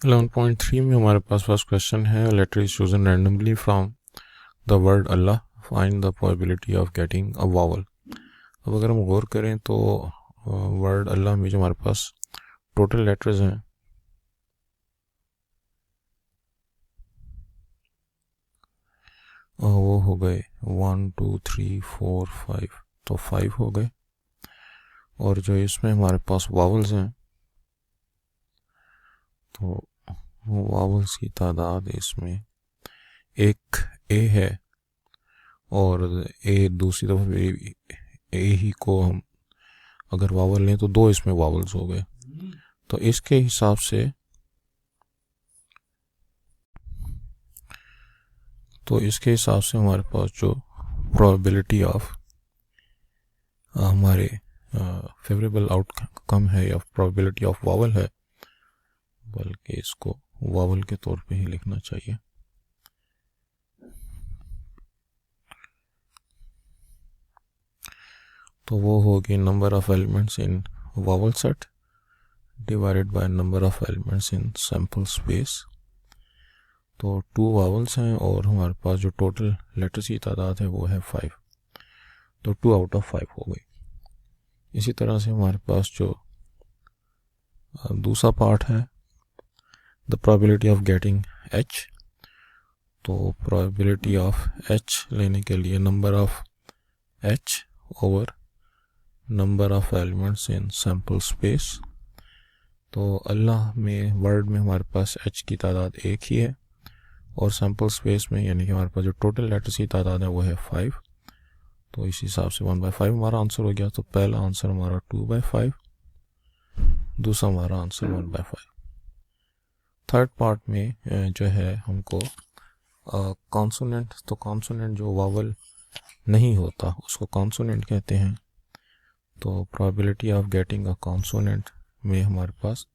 11.3 में हमारे पास फर्स्ट क्वेश्चन है, letter is chosen randomly from the word Allah, find the probability of getting a vowel. अब अगर हम गौर करें तो वर्ड अल्लाह में जो हमारे पास टोटल लेटर्स हैं वो हो गए 1 2 3 4 5, तो 5 हो गए। और जो इसमें हमारे पास वावल्स हैं तो वावल्स की तादाद इसमें एक ए है और ए दूसरी तरफ ए ही को हम अगर वावल लें तो दो इसमें वावल्स हो गए। तो इसके हिसाब से हमारे पास जो प्रोबेबिलिटी ऑफ हमारे फेवरेबल आउटकम है या प्रोबेबिलिटी ऑफ वावल है, बल्कि इसको वावल के तौर पे ही लिखना चाहिए। तो वो होगी number of elements in vowel set divided by number of elements in sample space. तो 2 वावल्स हैं और हमारे पास जो टोटल लेटर्स की तादाद है वो है 5, तो 2 आउट ऑफ 5 हो गई। इसी तरह से हमारे पास जो दूसरा पार्ट है the probability of getting h, तो प्रोबेबिलिटी ऑफ h लेने के लिए number of h over number of elements in sample space. तो अल्लाह में वर्ड में हमारे पास h की तादाद एक ही है और सैम्पल स्पेस में यानी कि हमारे पास जो टोटल लेटर्स की तादाद है वो है 5, तो इस हिसाब से 1/5 हमारा आंसर हो गया। तो पहला आंसर हमारा 2/5, दूसरा हमारा आंसर 1/5। थर्ड पार्ट में जो है हमको कॉन्सोनेंट, तो कॉन्सोनेंट जो वावल नहीं होता उसको कॉन्सोनेंट कहते हैं। तो probability of getting a consonant में हमारे पास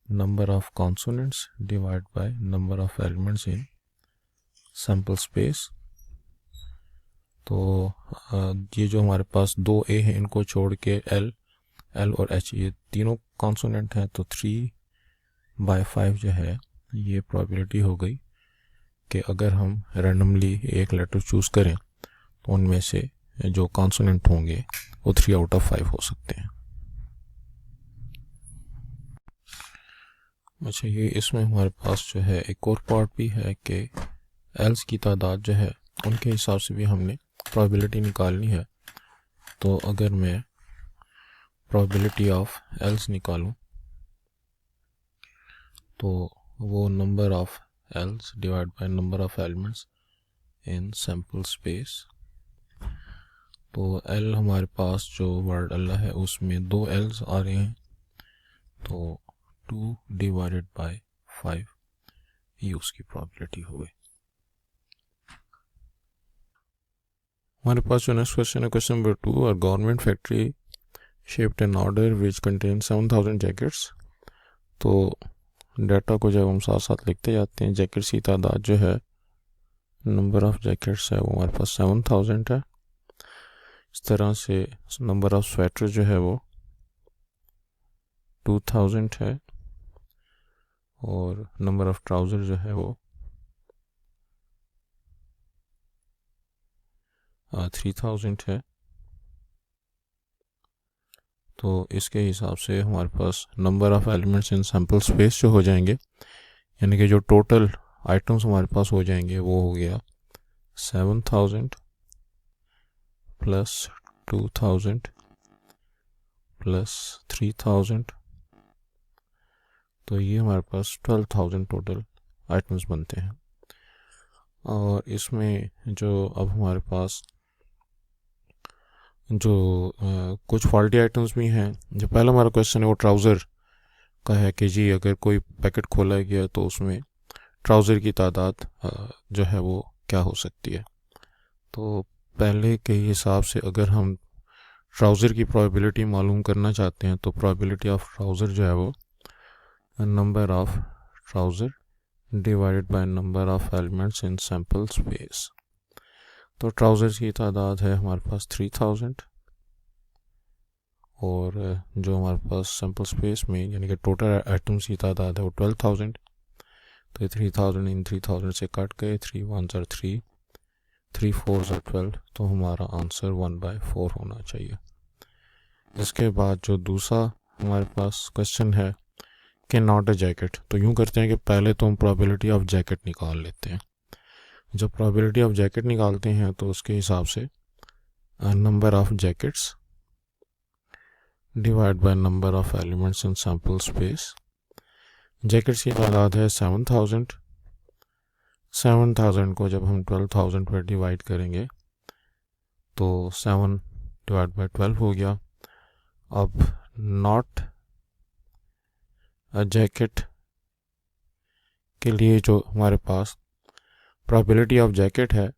number of consonants divide by number of elements in sample space. तो ये जो हमारे पास 2 ए हैं इनको छोड़ के एल और एच ये तीनों कॉन्सोनेंट हैं, तो 3/5 जो है ये प्रोबेबिलिटी हो गई कि अगर हम रैंडमली एक लेटर चूज़ करें तो उनमें से जो कॉन्सोनेंट होंगे वो 3 आउट ऑफ 5 हो सकते हैं। अच्छा, ये इसमें हमारे पास जो है एक और पार्ट भी है कि एल्स की तादाद जो है उनके हिसाब से भी हमने प्रोबेबिलिटी निकालनी है। तो अगर मैं प्रोबेबिलिटी ऑफ एल्स निकालूं तो वो number of else divide by number of elements in sample space. तो एल हमारे पास जो वर्ड अल्लाह है उसमें 2 एल्स आ रहे हैं, तो 2 डिवाइडेड बाय 5 ये उसकी प्रोबेबिलिटी हो गई। हमारे पास जो नेक्स्ट क्वेश्चन है, क्वेश्चन नंबर 2, और government factory shaped an order which contain 7000 jackets. तो डाटा को जब हम साथ साथ लिखते जाते हैं, जैकेट्स की तादाद जो है नंबर ऑफ जैकेट्स है वो हमारे पास 7000 है। इस तरह से नंबर ऑफ स्वेटर जो है वो 2000 है और नंबर ऑफ ट्राउज़र जो है वो 3000 है। तो इसके हिसाब से हमारे पास number of elements in sample space जो हो जाएंगे, यानी कि जो टोटल आइटम्स हमारे पास हो जाएंगे वो हो गया 7000 प्लस 2000 प्लस 3000, तो ये हमारे पास 12000 टोटल आइटम्स बनते हैं। और इसमें जो अब हमारे पास जो कुछ फॉल्टी आइटम्स भी हैं। जो पहला हमारा क्वेश्चन है वो ट्राउज़र का है कि जी अगर कोई पैकेट खोला गया तो उसमें ट्राउज़र की तादाद जो है वो क्या हो सकती है। तो पहले के हिसाब से अगर हम ट्राउज़र की प्रोबेबिलिटी मालूम करना चाहते हैं तो प्रोबेबिलिटी ऑफ ट्राउज़र जो है वो number of trouser divided by number of elements in sample space. तो ट्राउज़र्स की तादाद है हमारे पास 3000 और जो हमारे पास सैम्पल स्पेस में यानी कि टोटल आइटम्स की तादाद है वो 12000। तो ये 3000 इन 3000 से कट गए, 3 1s are 3, 3 4s are 12, तो हमारा आंसर 1/4 होना चाहिए। इसके बाद जो दूसरा हमारे पास क्वेश्चन है कि नॉट अ जैकेट, तो यूँ करते हैं कि पहले तो हम प्रोबेबिलिटी ऑफ जैकेट निकाल लेते हैं। जब प्रोबेबिलिटी ऑफ जैकेट निकालते हैं तो उसके हिसाब से number of jackets divide by number of elements in sample space. Jackets की तादाद है 7000। 7000 को जब हम 12000 पर डिवाइड करेंगे तो 7 डिवाइड बाई 12 हो गया। अब नॉट अ जैकेट के लिए जो हमारे पास प्रोबेबिलिटी ऑफ जैकेट है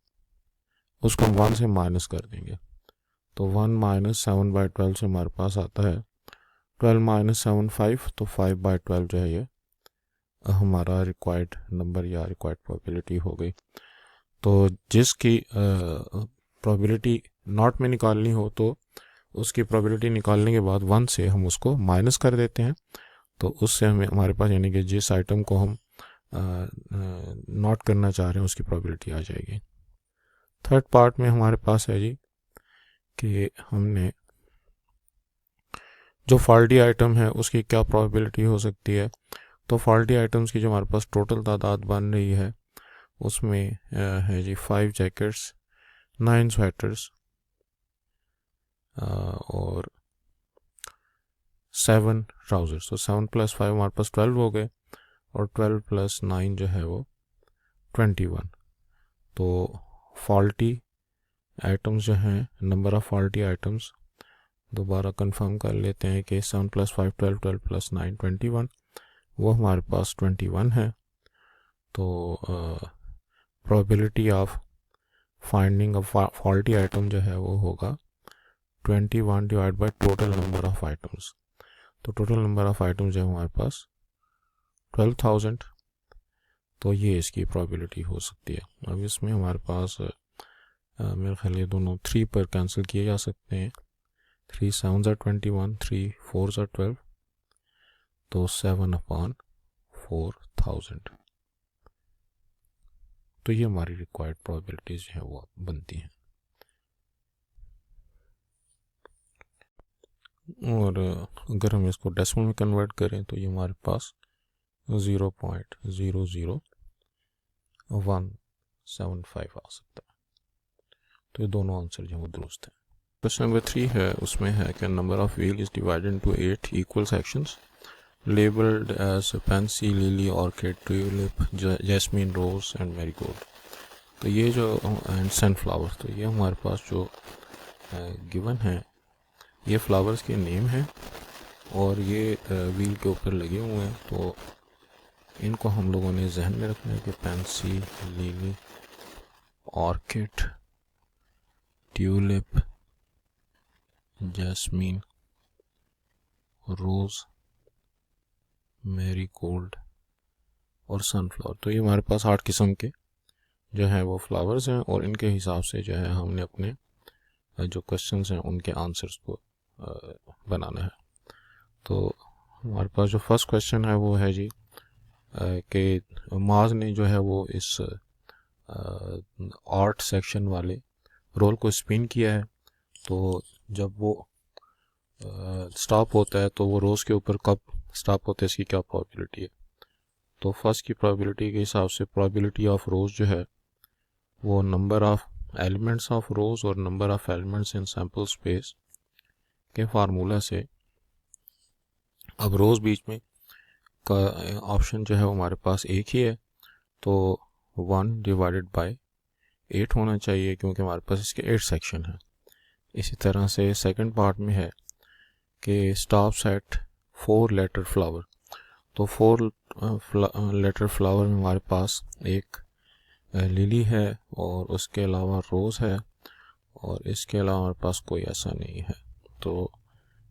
उसको हम 1 से माइनस कर देंगे, तो 1 - 7/12 से हमारे पास आता है 12 - 7 5, तो 5/12 जो है ये हमारा रिक्वायर्ड नंबर या रिक्वायर्ड प्रोबेबिलिटी हो गई। तो जिसकी प्रोबेबिलिटी नॉट में निकालनी हो तो उसकी प्रोबेबिलिटी निकालने के बाद 1 से हम उसको माइनस कर देते हैं, तो उससे हमें हमारे पास यानी कि जिस आइटम को हम नॉट करना चाह रहे हैं उसकी प्रोबेबिलिटी आ जाएगी। थर्ड पार्ट में हमारे पास है जी कि हमने जो फॉल्टी आइटम है उसकी क्या प्रोबेबिलिटी हो सकती है। तो फॉल्टी आइटम्स की जो हमारे पास टोटल तादाद बन रही है उसमें है जी 5 जैकेट्स, 9 स्वेटर्स और 7 ट्राउज़र्स। तो 7 + 5 हमारे पास 12 हो गए और 12 + 9 जो है वो 21। तो फॉल्टी आइटम्स जो हैं, नंबर ऑफ़ फॉल्टी आइटम्स दोबारा कंफर्म कर लेते हैं कि 7 + 5 12, 12 + 9 21, वो हमारे पास 21 है। तो probability of finding a faulty item जो है वो होगा 21 divide by total number of items. तो टोटल नंबर ऑफ आइटम्स जो है हमारे पास 12000, तो ये इसकी प्रोबेबिलिटी हो सकती है। अब इसमें हमारे पास मेरे ख्याल ये दोनों 3 पर कैंसिल किए जा सकते हैं। 3 7s are 21, 3 4s are 12, तो 7/4000। तो ये हमारी रिक्वायर्ड प्रोबेबिलिटीज हैं वो बनती हैं। और अगर हम इसको डेसिमल में कन्वर्ट करें तो ये हमारे पास 0.00175 आ सकता है। तो ये दोनों आंसर जो है वो दुरुस्त है। क्वेश्चन नंबर 3 है, उसमें है कि number of wheel is divided into 8 equal sections labelled as pansy, lily, orchid, tulip, jasmine, rose and marigold. तो ये जो एंड सनफ्लावर, तो ये हमारे पास जो गिवन है ये फ्लावर्स के नेम हैं और ये व्हील के ऊपर लगे हुए हैं। तो इनको हम लोगों ने जहन में रखना है कि pansy, lily, orchid, tulip, jasmine, rose, marigold और सनफ्लावर। तो ये हमारे पास 8 किस्म के जो है वो फ्लावर्स हैं और इनके हिसाब से जो है हमने अपने जो क्वेश्चंस हैं उनके आंसर्स को बनाना है। तो हमारे पास जो फर्स्ट क्वेश्चन है वो है जी कि माज ने जो है वो इस आर्ट सेक्शन वाले रोल को स्पिन किया है, तो जब वो स्टॉप होता है तो वो रोज़ के ऊपर कब स्टॉप होता है इसकी क्या प्रोबेबिलिटी है। तो फर्स्ट की प्रोबेबिलिटी के हिसाब से प्रोबेबिलिटी ऑफ रोज़ जो है वो number of elements of rows और number of elements in sample space के फार्मूला से, अब रोज़ बीच में का ऑप्शन जो है वो हमारे पास एक ही है, तो 1 डिवाइडेड बाय 8 होना चाहिए क्योंकि हमारे पास इसके 8 सेक्शन हैं। इसी तरह से सेकंड पार्ट में है कि स्टॉप्स एट 4 लेटर फ्लावर, तो 4 लेटर फ्लावर में हमारे पास एक लिली है और उसके अलावा रोज़ है और इसके अलावा हमारे पास कोई ऐसा नहीं है। तो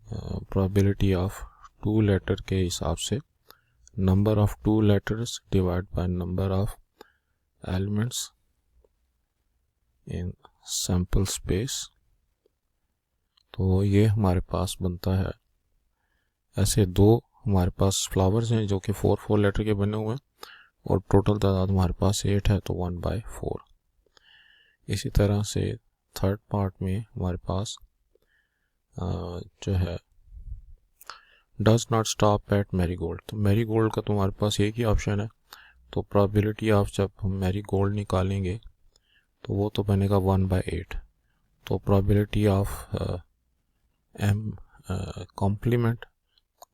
प्रोबेबिलिटी ऑफ 2 लेटर के हिसाब से number of 2 letters divide by number of elements in sample space, तो ये हमारे पास बनता है। ऐसे 2 हमारे पास फ्लावर्स हैं जो कि 4 लेटर के बने हुए हैं, और टोटल तादाद हमारे पास 8 है तो 1/4। इसी तरह से थर्ड पार्ट में हमारे पास जो है does not stop at marigold. तो मैरीगोल्ड का तो हमारे पास एक ही ऑप्शन है, तो प्रोबेबिलिटी ऑफ जब हम मैरीगोल्ड निकालेंगे तो वो तो बनेगा 1/8। तो प्रोबेबिलिटी ऑफ एम कॉम्प्लीमेंट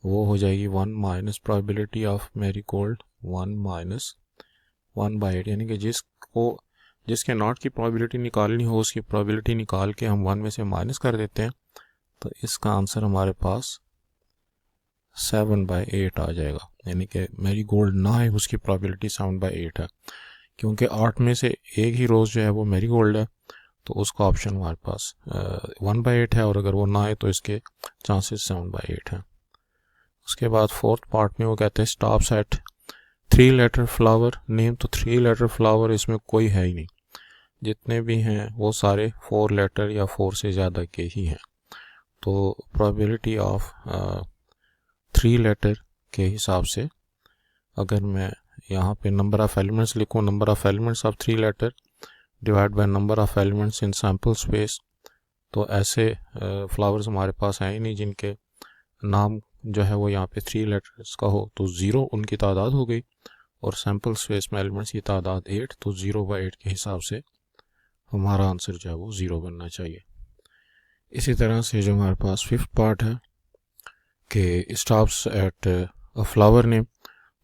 वो हो जाएगी 1 minus probability of marigold 1 minus 1/8, यानी कि जिसके नॉट की प्रोबेबिलिटी निकालनी हो उसकी प्रोबेबिलिटी निकाल के हम 1 में से माइनस कर देते हैं, तो इसका आंसर हमारे पास 7/8 आ जाएगा। यानी कि मैरीगोल्ड ना है उसकी प्रोबेबिलिटी 7/8 है, क्योंकि 8 में से एक ही रोज़ जो है वो मैरीगोल्ड है, तो उसका ऑप्शन हमारे पास 1/8 है, और अगर वो ना आए तो इसके चांसेस 7/8 हैं। उसके बाद फोर्थ पार्ट में वो कहते हैं stops at 3 letter flower name. तो 3 लेटर फ्लावर इसमें कोई है ही नहीं, जितने भी हैं वो सारे 4 लेटर या 4 से ज़्यादा के ही हैं। तो प्रोबेबिलिटी ऑफ 3 लेटर के हिसाब से अगर मैं यहाँ पे नंबर ऑफ़ एलिमेंट्स लिखूँ, number of elements of 3 letter divide by number of elements in sample space, तो ऐसे फ्लावर्स हमारे पास हैं ही नहीं जिनके नाम जो है वो यहाँ पे 3 लेटर्स का हो। तो 0 उनकी तादाद हो गई, और सैम्पल स्पेस में एलिमेंट्स की तादाद 8, तो 0/8 के हिसाब से हमारा आंसर जो है वो 0 बनना चाहिए। इसी तरह से जो हमारे पास फिफ्थ पार्ट है कि stops at a flower name,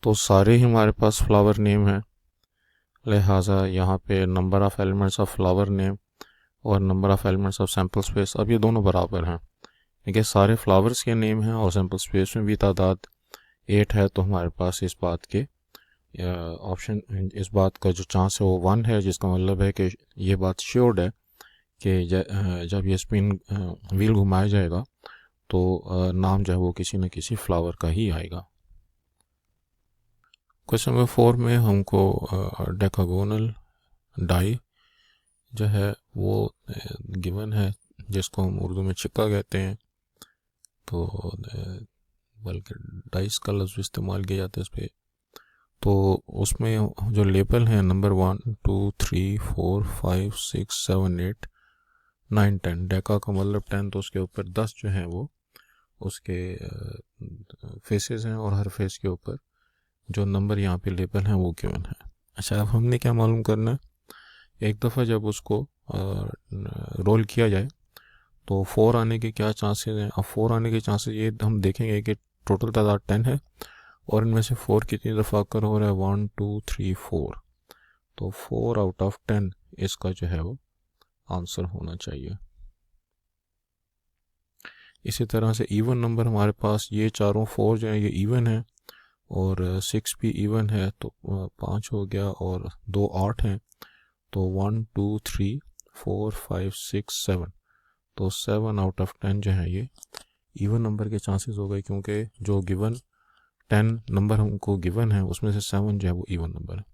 तो सारे ही हमारे पास फ्लावर नेम हैं, लिहाजा यहाँ पे number of elements of flower name और number of elements of sample space, अब ये दोनों बराबर हैं, देखिए सारे फ्लावर्स के नेम हैं और सैम्पल स्पेस में भी तादाद 8 है, तो हमारे पास इस बात के ऑप्शन इस बात का जो चांस है वो 1 है, जिसका मतलब है कि ये बात श्योर्ड है कि जब ये स्पिन व्हील घुमाया जाएगा तो नाम जो है वो किसी न किसी फ्लावर का ही आएगा। क्वेश्चन नंबर 4 में हमको डेकागोनल डाई जो है वो गिवन है, जिसको हम उर्दू में छिक्का कहते हैं, तो बल्कि डाइस का लफ्ज़ इस्तेमाल किया जाता है इस पर। तो उसमें जो लेबल हैं नंबर 1 2 3 4 5 6 7 8 9 10, डेका का मतलब 10, तो उसके ऊपर 10 जो हैं वो उसके फेसेस हैं, और हर फेस के ऊपर जो नंबर यहाँ पे लेबल हैं वो गिवन है। अच्छा, अब हमने क्या मालूम करना है, एक दफ़ा जब उसको रोल किया जाए तो 4 आने के क्या चांसेस हैं। अब 4 आने के चांसेस ये हम देखेंगे कि टोटल तादाद 10 है, और इनमें से 4 कितनी दफ़ा अकर हो रहा है, 1 2 3 4, तो 4 आउट ऑफ 10 इसका जो है वो आंसर होना चाहिए। इसी तरह से इवन नंबर हमारे पास ये चारों 4 जो है ये इवन है, और 6 भी इवन है, तो 5 हो गया, और 2 8 हैं, तो 1 2 3 4 5 6 7, तो 7 आउट ऑफ 10 जो है ये इवन नंबर के चांसेस हो गए, क्योंकि जो गिवन 10 नंबर हमको गिवन है उसमें से 7 जो है वो इवन नंबर है।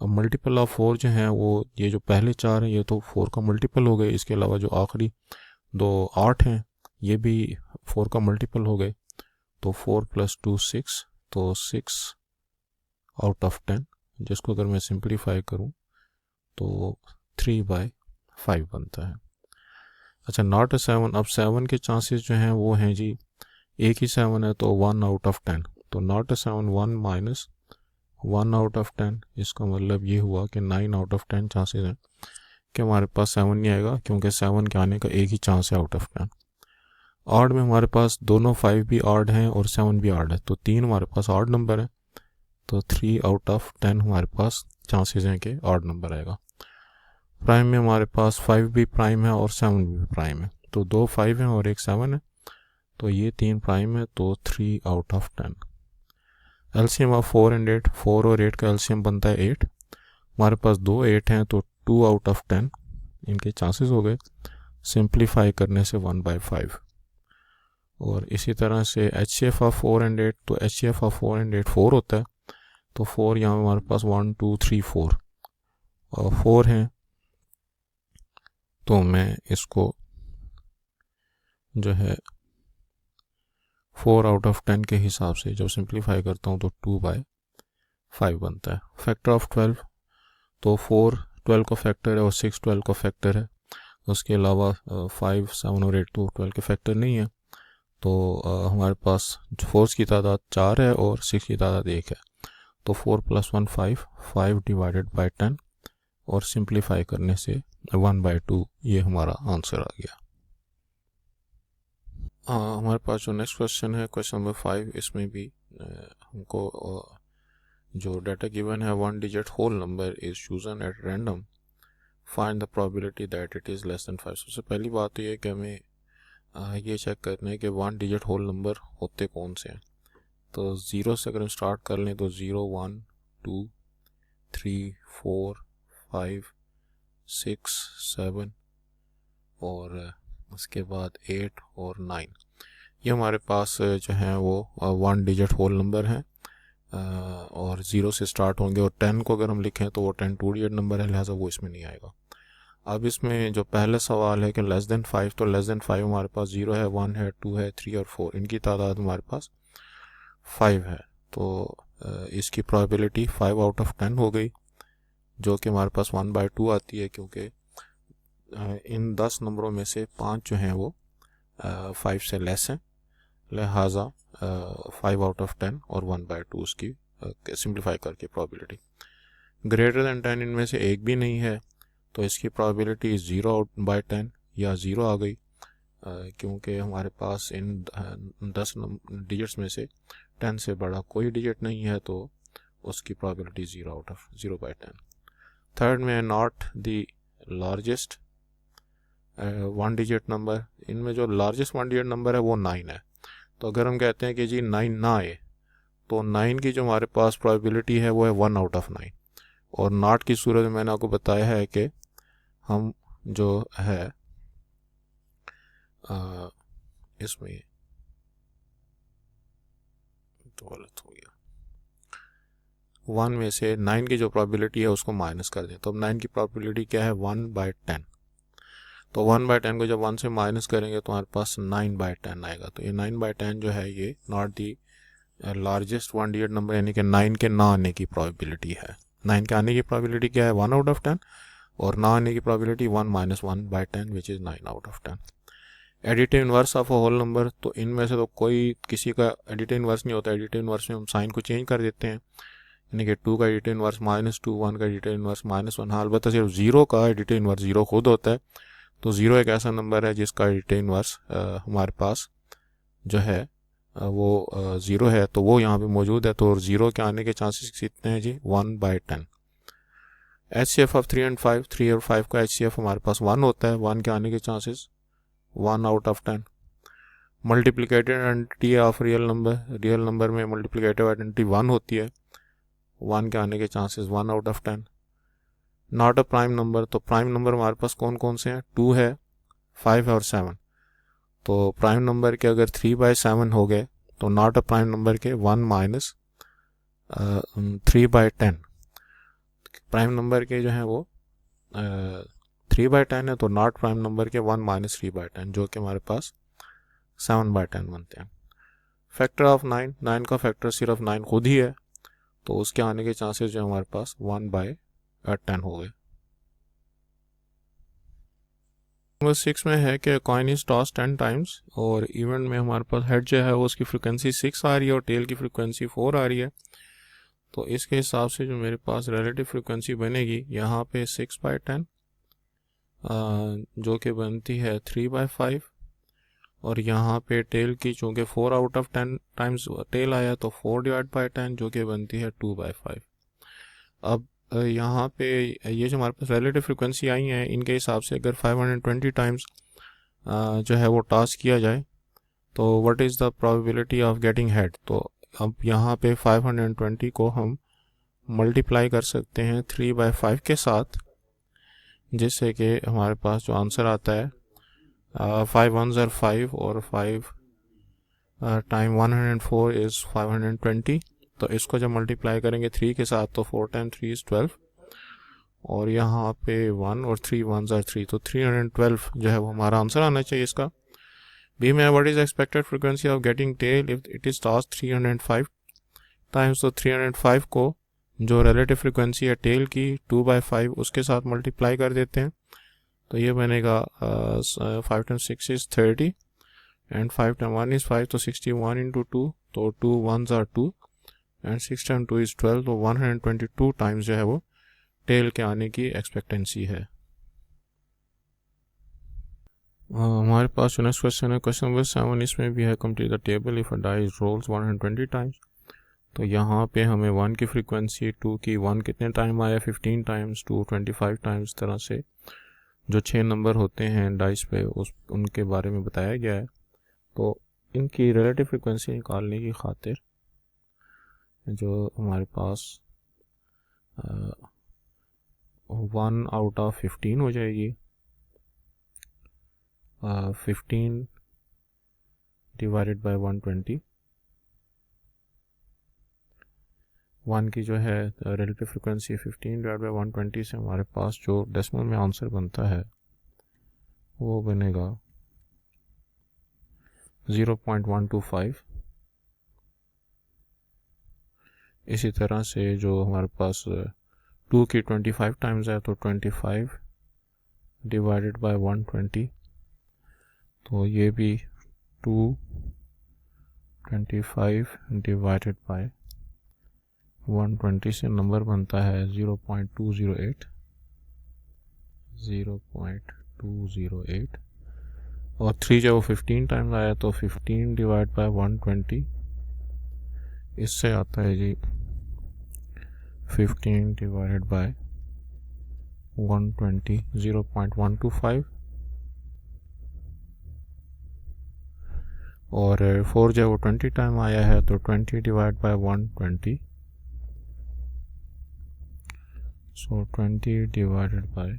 अब मल्टीपल ऑफ 4 जो हैं वो ये जो पहले 4 हैं ये तो 4 का मल्टीपल हो गए, इसके अलावा जो आखिरी 2 8 हैं ये भी 4 का मल्टीपल हो गए, तो 4 + 2 6, तो 6 आउट ऑफ 10, जिसको अगर मैं सिंप्लीफाई करूं तो 3/5 बनता है। अच्छा, नॉट 7, अब 7 के चांसेस जो हैं वो हैं जी, एक ही 7 है तो 1 आउट ऑफ 10, तो नॉट 7 1 माइनस 1 आउट ऑफ 10, इसका मतलब ये हुआ कि 9 आउट ऑफ 10 चांसेस हैं कि हमारे पास 7 नहीं आएगा, क्योंकि 7 के आने का एक ही चांस है आउट ऑफ 10। ऑड में हमारे पास दोनों 5 भी ऑड हैं और 7 भी ऑड है, तो 3 हमारे पास ऑड नंबर है, तो 3 आउट ऑफ 10 हमारे पास चांसेस हैं कि ऑड नंबर आएगा। प्राइम में हमारे पास 5 भी प्राइम है और 7 भी प्राइम है, तो 2 5 हैं और एक 7 है, तो ये 3 प्राइम है, तो 3 आउट ऑफ 10। एलसीएम ऑफ 4 और 8, 4 और 8 का एलसीएम बनता है 8, हमारे पास 2 8 हैं, तो 2 आउट ऑफ 10 इनके चांसेस हो गए, सिंप्लीफाई करने से 1/5। और इसी तरह से एचसीएफ ऑफ 4 और 8, तो एचसीएफ ऑफ 4 और 8 4 होता है, तो 4 यहाँ हमारे पास 1 2 3 4 और 4 हैं, तो मैं इसको जो है 4 आउट ऑफ 10 के हिसाब से जब सिंप्लीफाई करता हूँ तो 2/5 5 बनता है। फैक्टर ऑफ 12, तो 4 12 का फैक्टर है और 6 12 का फैक्टर है। उसके अलावा 5 7 और 8 तो 12 के फैक्टर नहीं है। तो हमारे पास 4 की तादाद 4 है और 6 की तादाद 1 है। तो 4 + 1 5, 5 डिवाइडेड बाई 10 और सिंप्लीफाई करने से 1/2 ये हमारा आंसर आ गया। हमारे पास जो नेक्स्ट क्वेश्चन है, क्वेश्चन नंबर 5, इसमें भी हमको जो डाटा गिवन है 1 digit whole number is chosen at random, find the probability that it is less than 5। सबसे पहली बात तो ये कि हमें ये चेक करना है कि 1 डिजिट होल नंबर होते कौन से हैं। तो 0 से अगर हम स्टार्ट कर लें तो 0 1 2 3 4 5 6 7 और उसके बाद 8 और 9, ये हमारे पास जो हैं वो 1 डिजिट होल नंबर हैं और 0 से स्टार्ट होंगे। और 10 को अगर हम लिखें तो वो 10 2 डिजिट नंबर है, लिहाजा वो इसमें नहीं आएगा। अब इसमें जो पहला सवाल है कि लेस देन 5, तो लेस देन 5 हमारे पास 0 है, 1 है, 2 है, 3 और 4, इनकी तादाद हमारे पास 5 है। तो इसकी प्रोबेबिलिटी 5 आउट ऑफ 10 हो गई, जो कि हमारे पास 1/2 आती है, क्योंकि इन 10 नंबरों में से 5 जो हैं वो 5 से लेस हैं, लिहाजा 5 आउट ऑफ 10 और 1/2 उसकी सिंप्लीफाई करके प्रोबेबिलिटी। ग्रेटर देन 10 इनमें से एक भी नहीं है, तो इसकी प्रोबेबिलिटी 0/10 या 0 आ गई, क्योंकि हमारे पास इन 10 डिजिट्स में से 10 से बड़ा कोई डिजिट नहीं है, तो उसकी प्रोबेबिलिटी 0/10। थर्ड में not the largest 1 digit number, इनमें जो लार्जेस्ट 1 डिजिट नंबर है वो 9 है। तो अगर हम कहते हैं कि जी 9 ना आए, तो 9 की जो हमारे पास प्रोबेबिलिटी है वो है 1 आउट ऑफ 9। और नॉट की सूरत में मैंने आपको बताया है कि हम जो है इसमें तो गलत हो गया, 1 में से 9 की जो प्रोबेबिलिटी है उसको माइनस कर दें। तो अब 9 की प्रोबेबिलिटी क्या है, 1/10। तो 1/10 को जब 1 से माइनस करेंगे तो हमारे पास 9/10 आएगा। तो ये 9/10 जो है ये not the largest 1 digit number, यानी कि 9 के ना आने की प्रोबेबिलिटी है। 9 के आने की प्रोबेबिलिटी क्या है, 1 आउट ऑफ 10, और ना आने की probability 1 - 1/10 which is 9 out of 10। Additive inverse of a whole number, तो इनमें से तो कोई किसी का एडिटिव इन्वर्स नहीं होता। एडिटिव इन्वर्स में हम साइन को चेंज कर देते हैं, यानी कि 2 का एडिटिव इन्वर्स -2, 1 का एडिटिव इन्वर्स -1। हाँ, अलबत्ता सिर्फ 0 का एडिटिव इन्वर्स 0 खुद होता है। तो 0 एक ऐसा नंबर है जिसका एडिटिव इन्वर्स हमारे पास जो है वो 0 है, तो वो यहाँ पे मौजूद है। तो 0 के आने के चांसेस कितने हैं जी, 1/10। HCF ऑफ 3 और 5, 3 और 5 का HCF हमारे पास 1 होता है, 1 के आने के chances 1 out of 10। Multiplicated identity of real number, real number में मल्टीप्लिकेटिव आइडेंटिटी 1 होती है, 1 के आने के chances 1 out of 10। Not a prime number, तो प्राइम नंबर हमारे पास कौन कौन से हैं, 2 है, 5 है और 7। तो प्राइम नंबर के अगर 3/7 हो गए तो नॉट अ प्राइम नंबर के 1 - 3/10। प्राइम नंबर के जो हैं वो 3/10 है, तो नॉट प्राइम नंबर के 1 - 3/10, जो कि हमारे पास 7/10 बनते हैं। फैक्टर ऑफ 9, 9 का फैक्टर सिर्फ 9 खुद ही है, तो उसके आने के चांसेस जो हमारे पास 1/10 हो गए। नंबर 6 में है कि कॉइन इज टॉस 10 टाइम्स, और इवेंट में हमारे पास हेड जो है वो उसकी फ्रिक्वेंसी 6 आ रही है और टेल की फ्रिक्वेंसी 4 आ रही है। तो इसके हिसाब से जो मेरे पास रिलेटिव फ्रिक्वेंसी बनेगी यहाँ पे 6/10, जो कि बनती है 3/5, और यहाँ पे टेल की चूँकि 4 आउट ऑफ 10 टाइम्स टेल आया तो 4/10, जो कि बनती है 2/5। अब यहाँ पे ये जो हमारे पास रिलेटिव फ्रिक्वेंसी आई हैं, इनके हिसाब से अगर 520 टाइम्स जो है वो टॉस किया जाए तो what is the probability of getting head. तो अब यहाँ पे 520 को हम मल्टीप्लाई कर सकते हैं 3/5 के साथ, जिससे कि हमारे पास जो आंसर आता है 5 1s are 5 और 5 टाइम 104 इज़ 520। तो इसको जब मल्टीप्लाई करेंगे 3 के साथ तो 4 टाइम 3 इज़ 12, और यहाँ पे 1 और 3 1s are 3, तो 312 जो है वो हमारा आंसर आना चाहिए इसका। बी में what is expected frequency of getting tail if it is toss 305 times, तो 305 को जो रिलेटिव फ्रिक्वेंसी है टेल की 2/5 उसके साथ मल्टीप्लाई कर देते हैं, तो ये बनेगा 5 times 6 is 30 and 5 times 1 is 5, तो 61 into 2, तो 2 1s are 2 and 6 times 2 is 12, तो 122 टाइम्स जो है वो टेल के आने की एक्सपेक्टेंसी है। हमारे पास जो नेक्स्ट क्वेश्चन है, क्वेश्चन नंबर 7, इसमें भी है complete the table if a dice rolls 120 times. तो यहाँ पे हमें 1 की फ्रीक्वेंसी, 2 की 1 कितने टाइम आया 15 टाइम्स, 2 25 टाइम्स, तरह से जो 6 नंबर होते हैं डाइस पे उनके बारे में बताया गया है। तो इनकी रिलेटिव फ्रीक्वेंसी निकालने की खातिर जो हमारे पास 1 आउट ऑफ 15 हो जाएगी, 15 डिवाइडेड बाय 120। 1 की जो है रिलेटिव फ्रिक्वेंसी 15 डिवाइड बाय 120 से हमारे पास जो डेसिमल में आंसर बनता है वो बनेगा 0.125। इसी तरह से जो हमारे पास 2 की 25 टाइम्स है, तो 25 डिवाइडेड बाय 120, तो ये भी 225 डिवाइडेड बाय 120 से नंबर बनता है 0.208। और 3 जब वो 15 टाइम्स आया तो 15 डिवाइड बाय 120, इससे आता है जी 15 डिवाइडेड बाय 120 0.125। और 4 जब वो 20 टाइम आया है तो 20 divide by 120, so 20 divided by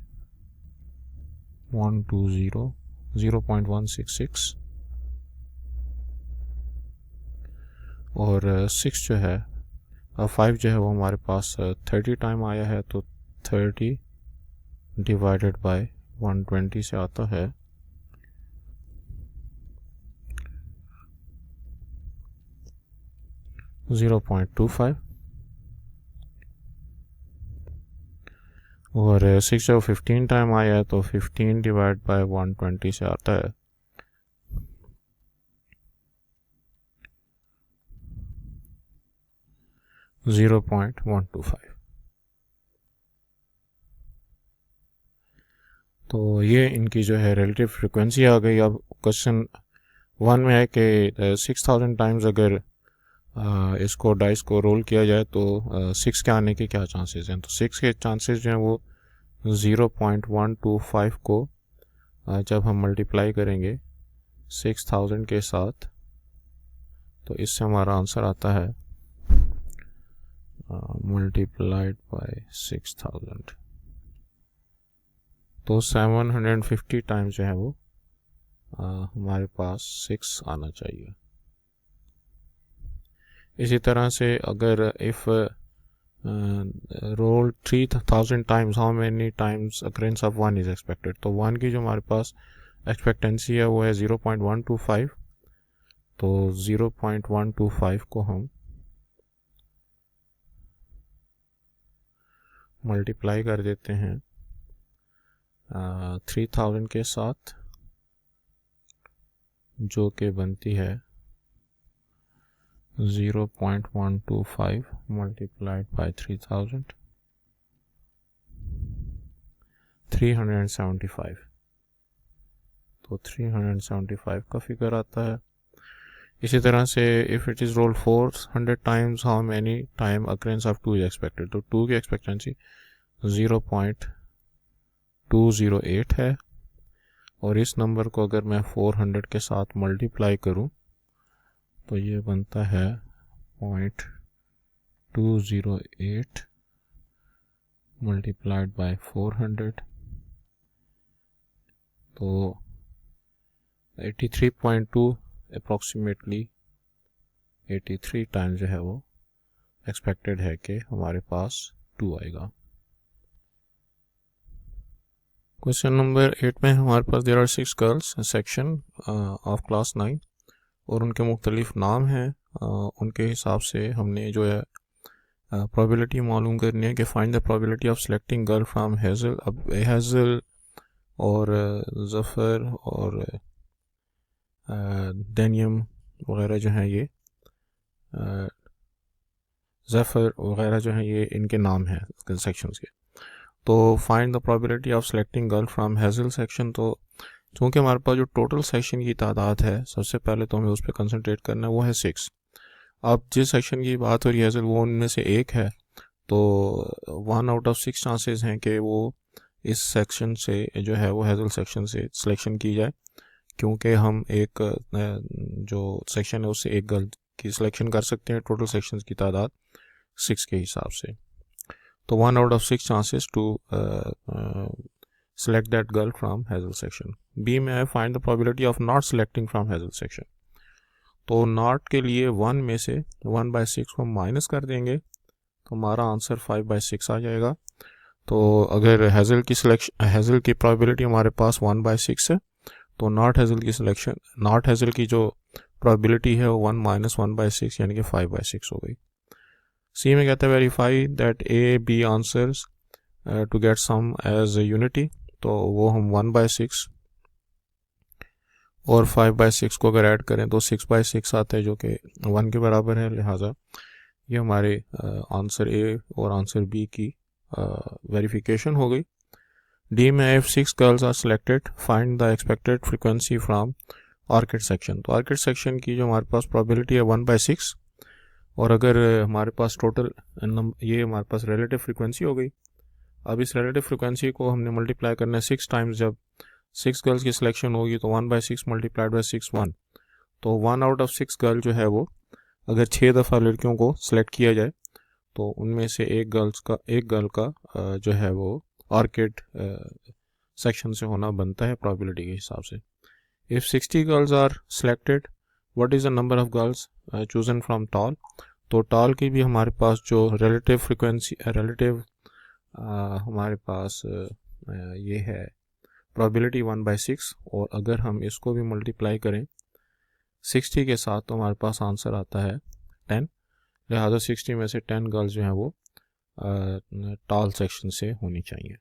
120 0.166। और 6 जो है 5 जो है वो हमारे पास 30 टाइम आया है, तो 30 डिवाइडेड बाय 120 से आता है 0.25। और 6 जब 15 टाइम आया है तो 15 डिवाइड बाय 120 से आता है 0.125। तो ये इनकी जो है रिलेटिव फ्रिक्वेंसी आ गई। अब क्वेश्चन 1 में है कि 6000 टाइम्स अगर इसको डाइस को रोल किया जाए तो 6 के आने के क्या चांसेस हैं। तो 6 के चांसेस जो हैं वो 0.125 को जब हम मल्टीप्लाई करेंगे 6000 के साथ, तो इससे हमारा आंसर आता है मल्टीप्लाइड बाय 6000, तो 750 टाइम्स जो है वो हमारे पास 6 आना चाहिए। इसी तरह से अगर if roll 3000 times, how many times occurrence of 1 is expected. तो 1 की जो हमारे पास एक्सपेक्टेंसी है वो है 0.125, तो 0.125 को हम मल्टीप्लाई कर देते हैं 3000 के साथ, जो कि बनती है 0.125 multiplied by 3000, 375। तो 375 का फिगर आता है। इसी तरह से if it is roll 400 times, how many time occurrence of 2 is expected. तो 2 की एक्सपेक्टेंसी 0.208 है, और इस नंबर को अगर मैं 400 के साथ मल्टीप्लाई करूं तो ये बनता है 0.208 मल्टीप्लाइड बाय 400, तो 83.2 अप्रॉक्सीमेटली 83 टाइम्स जो है वो एक्सपेक्टेड है कि हमारे पास 2 आएगा। क्वेश्चन नंबर 8 में हमारे पास there are 6 girls section of class 9 और उनके मुख्तलिफ नाम हैं। उनके हिसाब से हमने जो है प्रोबेबिलिटी मालूम करनी है कि find the probability of selecting girl from Hazel. अब हेज़ल और ज़फ़र और डेनियम वगैरह जो हैं, ये ज़फ़र वगैरह जो हैं, ये इनके नाम हैं सेक्शंस के। तो find the probability of selecting girl from Hazel section. तो चूँकि हमारे पास जो टोटल सेक्शन की तादाद है, सबसे पहले तो हमें उस पर कंसनट्रेट करना है, वो है 6। अब जिस सेक्शन की बात हो रही है हेज़ल, वो उनमें से एक है, तो 1 आउट ऑफ 6 चांसेस हैं कि वो इस सेक्शन से जो है वो हेज़ल सेक्शन से सिलेक्शन की जाए, क्योंकि हम एक जो सेक्शन है उससे एक गर्ल की सिलेक्शन कर सकते हैं टोटल सेक्शंस की तादाद 6 के हिसाब से। तो 1 out of 6 chances to select that girl from Hazel section. B में है find the probability of not selecting from Hazel section. तो not के लिए 1 में से 1/6 को माइनस कर देंगे तो हमारा आंसर 5/6 आ जाएगा। तो अगर हेज़ल की probability हमारे पास 1/6 है, तो नॉट हेज़ल की जो probability है वो 1 - 1/6 यानी कि 5/6 हो गई। सी में कहता है verify that A B answers to get sum as unity. तो वो हम 1/6 और 5/6 को अगर ऐड करें तो 6/6 आता है, जो कि 1 के बराबर है। लिहाजा ये हमारे आंसर ए और आंसर बी की वेरिफिकेशन हो गई। डी में if 6 girls are selected find the expected frequency from orchid section. तो ऑर्किड सेक्शन की जो हमारे पास प्रोबेबिलिटी है 1/6, और अगर हमारे पास टोटल ये हमारे पास रिलेटिव फ्रिक्वेंसी हो गई। अब इस रिलेटिव फ्रिक्वेंसी को हमने मल्टीप्लाई करना है 6 टाइम्स। जब 6 गर्ल्स की सिलेक्शन होगी तो 1/6 मल्टीप्लाइड बाई 6 1। तो 1 आउट ऑफ 6 गर्ल जो है वो अगर 6 दफ़ा लड़कियों को सिलेक्ट किया जाए तो उनमें से एक गर्ल का जो है वो ऑर्किड सेक्शन से होना बनता है प्रोबेबिलिटी के हिसाब से। If 60 girls are selected what is the number of girls chosen from tall. तो टॉल की भी हमारे पास जो रिलेटिव हमारे पास ये है प्रोबेबिलिटी 1/6, और अगर हम इसको भी मल्टीप्लाई करें 60 के साथ तो हमारे पास आंसर आता है 10। लिहाजा 60 में से 10 गर्ल्स जो हैं वो टॉल सेक्शन से होनी चाहिए।